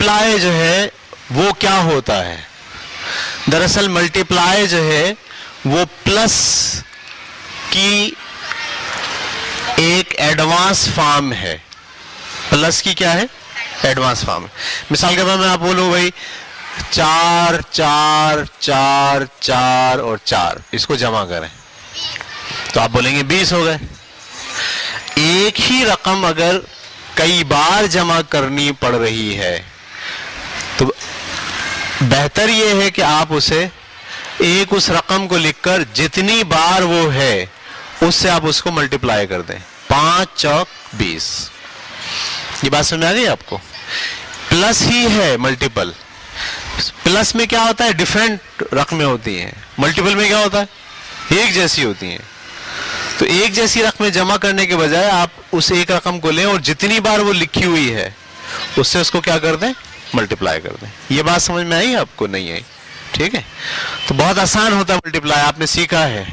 Multiply जो है वो क्या होता है? दरअसल मल्टीप्लाई जो है वो प्लस की एक एडवांस फॉर्म है। प्लस की क्या है? एडवांस फॉर्म है। मिसाल के तौर पर आप बोलो भाई 4 4 4 4 और 4, इसको जमा करें तो आप बोलेंगे 20 हो गए। एक ही रकम अगर कई बार जमा करनी पड़ रही है तो बेहतर यह है कि आप उसे उस रकम को लिखकर जितनी बार वो है उससे आप उसको मल्टीप्लाई कर दें। 5 चौक 20। ये बात समझ आ गई आपको? प्लस ही है मल्टीपल। प्लस में क्या होता है? डिफरेंट रकमें होती हैं। मल्टीपल में क्या होता है? एक जैसी होती हैं। तो एक जैसी रकमें जमा करने के बजाय आप उस एक रकम को लें और जितनी बार वो लिखी हुई है उससे उसको क्या कर दें? मल्टीप्लाई कर दें। ये बात समझ में आई आपको? नहीं आई? ठीक है, तो बहुत आसान होता है मल्टीप्लाई, आपने सीखा है।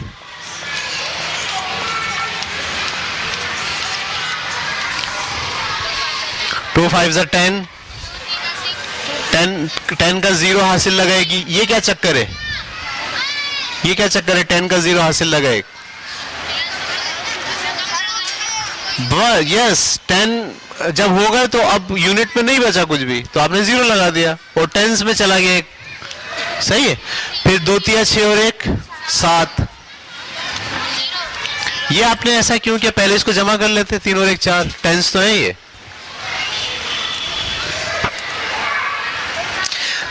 टू 5 10, 10 का 0 हासिल लगाएगी। ये क्या चक्कर है? ये क्या चक्कर है 10 का 0 हासिल लगाए? यस, 10 जब हो गए तो अब यूनिट में नहीं बचा कुछ भी, तो आपने 0 लगा दिया और टेंस में चला गया एक। सही है। फिर 2 3 6 और 1 7। ये आपने ऐसा क्यों किया? पहले इसको जमा कर लेते। 3 और 1 4, टेंस तो है ये।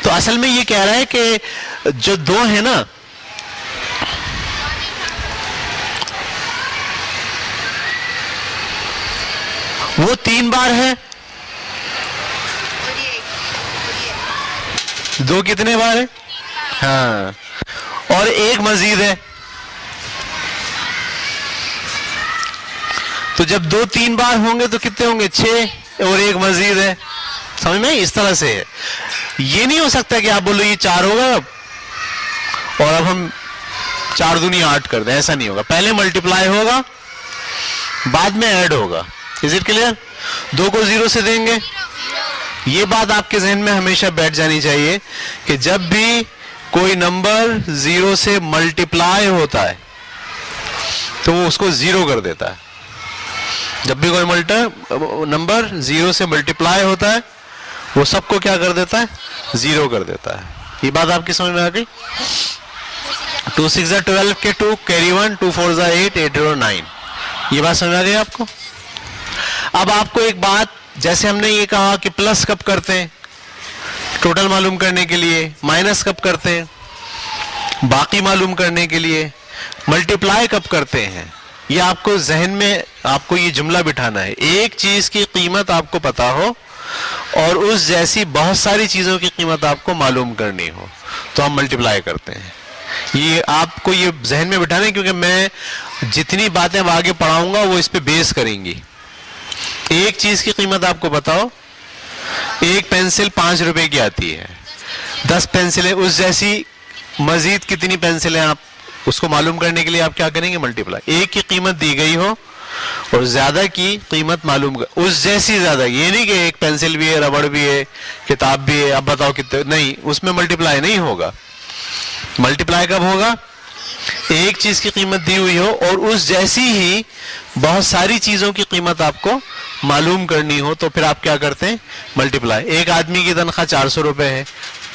तो असल में ये कह रहा है कि जो 2 है ना, वो 3 बार है। 2 कितने बार है? हाँ, और 1 मजीद है। तो जब 2 3 बार होंगे तो कितने होंगे? 6 और 1 मजीद है। समझ में? इस तरह से है। ये नहीं हो सकता कि आप बोलो ये 4 होगा अब और अब हम 4 दूनी 8 कर दें। ऐसा नहीं होगा। पहले मल्टीप्लाई होगा, बाद में ऐड होगा। Is it clear? 2 को 0 से देंगे। ये बात आपके जहन में हमेशा बैठ जानी चाहिए कि जब भी कोई नंबर 0 से मल्टीप्लाई होता है तो वो उसको 0 कर देता है। जब भी कोई नंबर 0 से मल्टीप्लाई होता है वो सबको क्या कर देता है? 0 कर देता है। ये बात आपकी समझ में आ गई? 2 6 12 के 2 कैरी 1, 2 4 8, 8 0 9। ये बात समझ आ गई आपको? अब आपको एक बात, जैसे हमने ये कहा कि प्लस कब करते हैं टोटल मालूम करने के लिए, माइनस कब करते हैं बाकी मालूम करने के लिए, मल्टीप्लाई कब करते हैं, ये आपको जहन में आपको ये जुमला बिठाना है। एक चीज की कीमत आपको पता हो और उस जैसी बहुत सारी चीजों की कीमत आपको मालूम करनी हो तो हम मल्टीप्लाई करते हैं। ये आपको ये जहन में बिठाना है, क्योंकि मैं जितनी बातें अब आगे पढ़ाऊंगा वो इस पे बेस करेंगी। एक चीज की कीमत आपको बताओ, एक पेंसिल 5 रुपए की आती है, 10 पेंसिलें उस जैसी मजीद कितनी पेंसिलें, आप उसको मालूम करने के लिए आप क्या करेंगे? मल्टीप्लाई। एक की कीमत दी गई हो और ज्यादा की कीमत मालूम कर, उस जैसी ज्यादा। ये नहीं कि एक पेंसिल भी है, रबड़ भी है, किताब भी है, अब बताओ कितने, नहीं, उसमें मल्टीप्लाई नहीं होगा। मल्टीप्लाई कब होगा? एक चीज की कीमत दी हुई हो और उस जैसी ही बहुत सारी चीजों की कीमत आपको मालूम करनी हो तो फिर आप क्या करते हैं? मल्टीप्लाई। एक आदमी की तनख्वाह 400 रुपए है,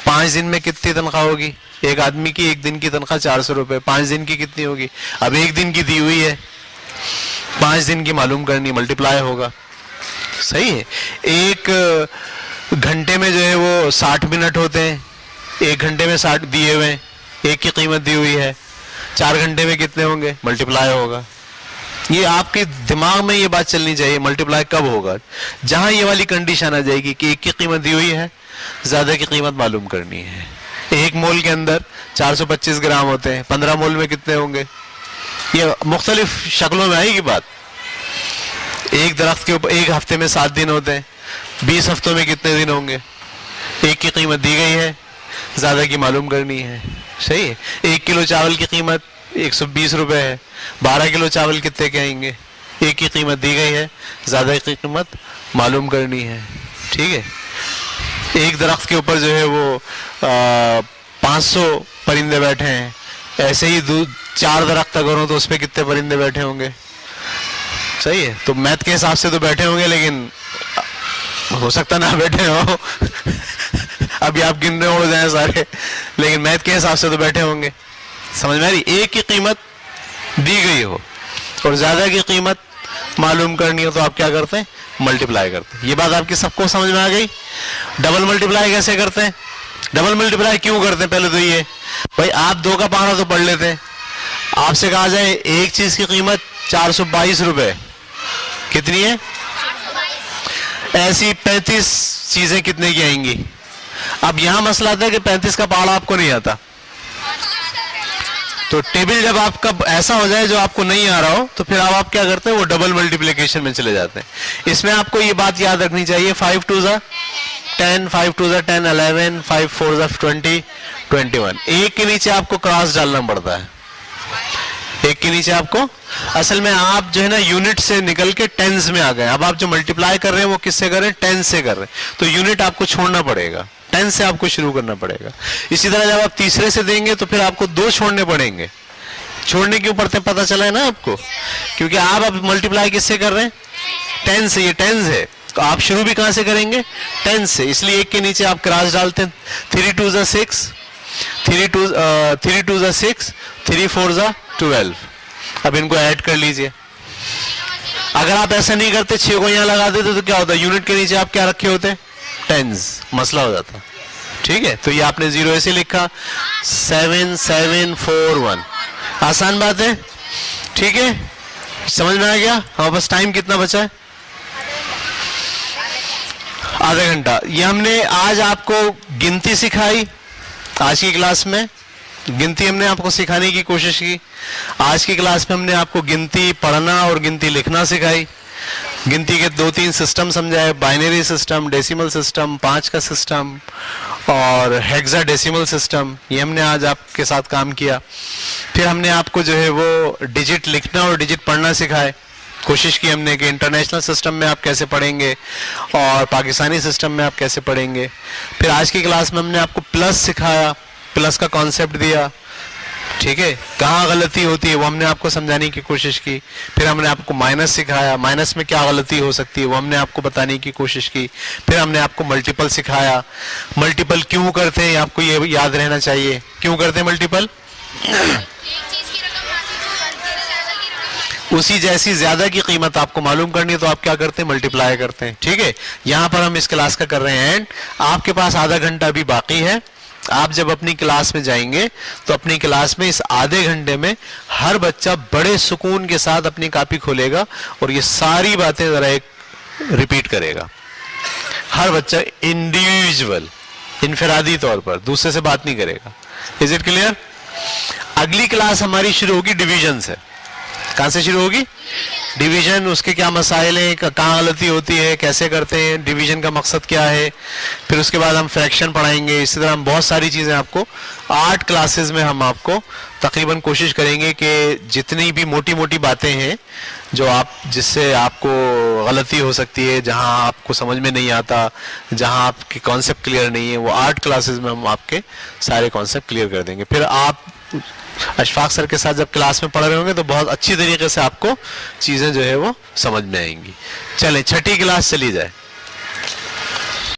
5 दिन में कितनी तनख्वाह होगी? एक आदमी की एक दिन की तनख्वाह 400 रुपए, 5 दिन की कितनी होगी? अब एक दिन की दी हुई है, 5 दिन की मालूम करनी, मल्टीप्लाई होगा। सही है। एक घंटे में जो है वो 60 मिनट होते हैं, एक घंटे में 60 दिए हुए, एक की कीमत दी हुई है, 4 घंटे में कितने होंगे? मल्टीप्लाई होगा। ये आपके दिमाग में ये बात चलनी चाहिए, मल्टीप्लाई कब होगा? जहां ये वाली कंडीशन आ जाएगी कि एक की कीमत दी हुई है, ज्यादा की कीमत मालूम करनी है। एक मोल के अंदर 425 ग्राम होते हैं, 15 मोल में कितने होंगे? ये मुख्तलिफ शक्लों में आएगी बात। एक दरख्त के ऊपर एक हफ्ते में 7 दिन होते हैं, 20 हफ्तों में कितने दिन होंगे? एक की कीमत दी गई है, ज्यादा की मालूम करनी है। सही है। 1 किलो चावल की कीमत 120 रुपए है, 12 किलो चावल कितने के आएंगे? एक की कीमत दी गई है, ज्यादा की कीमत मालूम करनी है। ठीक है। एक दरख्त के ऊपर जो है वो 500 परिंदे बैठे हैं, ऐसे ही 4 दरख्त अगर हो तो उस पर कितने परिंदे बैठे होंगे? सही है, तो मैथ के हिसाब से तो बैठे होंगे, लेकिन हो सकता ना बैठे हो अभी आप गिन रहे हो जाए सारे, लेकिन मैथ के हिसाब से तो बैठे होंगे। समझ में आ रही? एक की कीमत दी गई हो और ज्यादा की कीमत मालूम करनी हो तो आप क्या करते हैं? मल्टीप्लाई करते हैं। ये बात आपकी सबको समझ में आ गई? डबल मल्टीप्लाई कैसे करते हैं? डबल मल्टीप्लाई क्यों करते हैं? पहले तो ये भाई आप 2 का पहाड़ा तो पढ़ लेते हैं, आपसे कहा जाए एक चीज की कीमत 422 रुपए, कितनी है? ऐसी 35 चीजें कितने की आएंगी? अब यहां मसला आता है कि 35 का पहाड़ा आपको नहीं आता, तो टेबल जब आपका ऐसा हो जाए जो आपको नहीं आ रहा हो तो फिर आप क्या करते हैं? वो डबल मल्टीप्लिकेशन में चले जाते हैं। इसमें आपको ये बात याद रखनी चाहिए, 5 2 ज़ा 10, 5 2 ज़ा 10, 11, 5 4 ज़ा 20, 21। एक के नीचे आपको क्रॉस डालना पड़ता है, एक के नीचे आपको। असल में आप जो है ना यूनिट से निकल के टेंस में आ गए। अब आप जो मल्टीप्लाई कर रहे हैं वो किससे कर रहे हैं? टेंस से कर रहे हैं, तो यूनिट आपको छोड़ना पड़ेगा, 10 से आपको शुरू करना पड़ेगा। इसी तरह जब आप तीसरे से देंगे तो फिर आपको 2 छोड़ने पड़ेंगे। छोड़ने क्यों पड़ते हैं पता चला है ना आपको? क्योंकि आप अब मल्टीप्लाई किससे कर रहे हैं? 10 से। ये 10 है तो आप शुरू भी कहां से करेंगे? 10 से। इसलिए एक के नीचे आप क्रॉस डालते हैं। 3 2 ज़ा 6, 3 2 ज़ा 6, 3 4 ज़ा 12। अब इनको ऐड कर लीजिए। अगर आप ऐसा नहीं करते, 6 को यहां लगा देते तो क्या होता? यूनिट के नीचे आप क्या रखे होते? टेंस। मसला हो जाता। ठीक है, तो ये आपने 0 ऐसे लिखा, 7 7 4 1। आसान बात है, ठीक है, समझ में आ गया? हमारे पास टाइम कितना बचा है? आधा घंटा। ये हमने आज आपको गिनती सिखाई, आज की क्लास में गिनती हमने आपको सिखाने की कोशिश की। आज की क्लास में हमने आपको गिनती पढ़ना और गिनती लिखना सिखाई। गिनती के 2-3 सिस्टम समझाए, बाइनरी सिस्टम, डेसिमल सिस्टम, 5 का सिस्टम और हेक्साडेसिमल सिस्टम। ये हमने आज आपके साथ काम किया। फिर हमने आपको जो है वो डिजिट लिखना और डिजिट पढ़ना सिखाए। कोशिश की हमने कि इंटरनेशनल सिस्टम में आप कैसे पढ़ेंगे और पाकिस्तानी सिस्टम में आप कैसे पढ़ेंगे। फिर आज की क्लास में हमने आपको प्लस सिखाया, प्लस का कॉन्सेप्ट दिया, ठीक है, कहाँ गलती होती है वो हमने आपको समझाने की कोशिश की। फिर हमने आपको माइनस सिखाया, माइनस में क्या गलती हो सकती है वो हमने आपको बताने की कोशिश की। फिर हमने आपको मल्टीपल सिखाया, मल्टीपल क्यों करते हैं आपको ये याद रहना चाहिए। क्यों करते हैं मल्टीपल? उसी जैसी ज्यादा की कीमत आपको मालूम करनी है तो आप क्या करते हैं? मल्टीप्लाई करते हैं। ठीक है, यहां पर हम इस क्लास का कर रहे हैं एंड। आपके पास आधा घंटा अभी बाकी है। आप जब अपनी क्लास में जाएंगे तो अपनी क्लास में इस आधे घंटे में हर बच्चा बड़े सुकून के साथ अपनी कॉपी खोलेगा और ये सारी बातें जरा एक रिपीट करेगा। हर बच्चा इंडिविजुअल, इनफरादी तौर पर, दूसरे से बात नहीं करेगा। Is it clear? अगली क्लास हमारी शुरू होगी डिवीजन से। कहां से शुरू होगी? डिवीजन, उसके क्या मसाइल हैं, कहाँ गलती होती है, कैसे करते हैं, डिवीजन का मकसद क्या है। फिर उसके बाद हम फ्रैक्शन पढ़ाएंगे। इसी तरह हम बहुत सारी चीज़ें आपको 8 क्लासेस में हम आपको तकरीबन कोशिश करेंगे कि जितनी भी मोटी मोटी बातें हैं जो आप, जिससे आपको गलती हो सकती है, जहां आपको समझ में नहीं आता, जहां आपके कॉन्सेप्ट क्लियर नहीं है, वो 8 क्लासेस में हम आपके सारे कॉन्सेप्ट क्लियर कर देंगे। फिर आप अशफाक सर के साथ जब क्लास में पढ़ रहे होंगे तो बहुत अच्छी तरीके से आपको चीजें जो है वो समझ में आएंगी। चलें, छठी क्लास चली जाए।